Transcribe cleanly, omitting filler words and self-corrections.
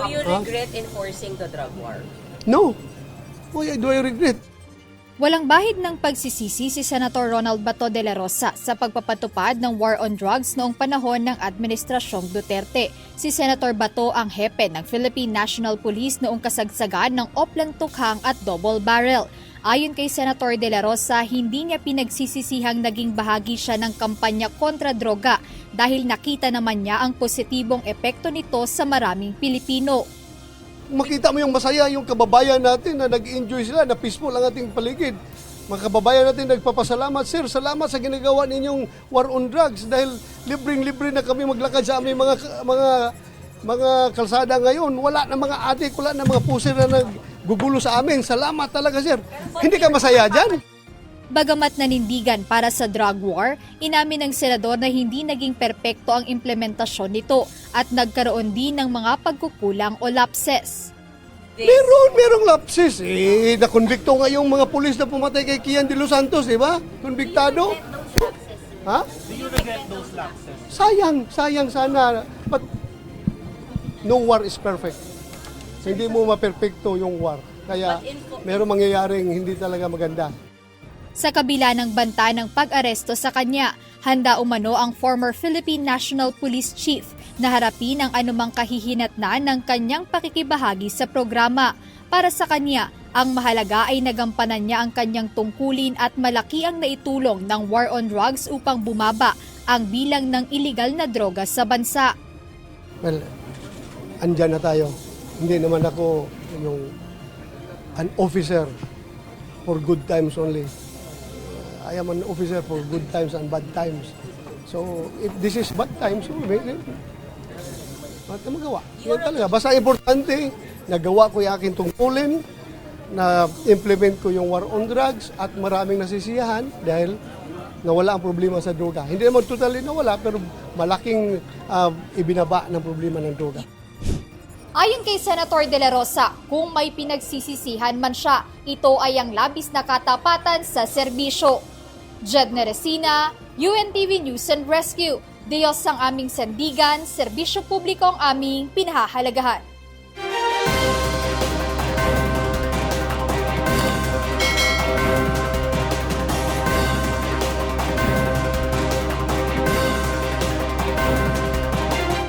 Do you regret enforcing the drug war? No. Why do I regret? Walang bahid ng pagsisisi si Senator Ronald Bato de la Rosa sa pagpapatupad ng war on drugs noong panahon ng Administrasyong Duterte. Si Senator Bato ang hepe ng Philippine National Police noong kasagsagan ng Oplan Tukhang at Double Barrel. Ayon kay Senator de la Rosa, hindi niya pinagsisisihang naging bahagi siya ng kampanya kontra droga dahil nakita naman niya ang positibong epekto nito sa maraming Pilipino. Makita mo yung masaya, yung kababayan natin na nag-enjoy sila, na peaceful ang ating paligid. Mga kababayan natin nagpapasalamat, Sir, salamat sa ginagawa ninyong war on drugs dahil libreng-libre na kami maglakad sa aming mga kalsada ngayon. Wala na mga adik, wala na mga puser na naggugulo sa amin. Salamat talaga, Sir. Hindi ka masaya dyan? Bagamat nanindigan para sa drug war, inamin ng senador na hindi naging perpekto ang implementasyon nito at nagkaroon din ng mga pagkukulang o lapses. Merong lapses. Nakonbikto nga yung mga pulis na pumatay kay Kian de los Santos, di ba? Konbiktado. Ha? Do you regret those lapses? Sayang sana. But no war is perfect. Hindi mo maperpekto yung war. Kaya merong mangyayaring hindi talaga maganda. Sa kabila ng banta ng pag-aresto sa kanya, handa umano ang former Philippine National Police Chief na harapin ang anumang kahihinatnan ng kanyang pakikibahagi sa programa. Para sa kanya, ang mahalaga ay nagampanan niya ang kanyang tungkulin at malaki ang naitulong ng war on drugs upang bumaba ang bilang ng iligal na droga sa bansa. Well, andyan na tayo. Hindi naman ako an officer for good times only. I am an officer for good times and bad times. So, if this is bad times, bakit magawa? Yan talaga. Basta importante, nagawa ko yung aking tungkulin, na implement ko yung war on drugs at maraming nasisiyahan dahil nawala ang problema sa droga. Hindi naman totally nawala, pero malaking ibinaba ng problema ng droga. Ayon kay Senator de la Rosa, kung may pinagsisisihan man siya, ito ay ang labis na katapatan sa serbisyo. Jed Neresina, UNTV News and Rescue. Diyos ang aming sandigan, serbisyo publiko ang aming pinahahalagahan.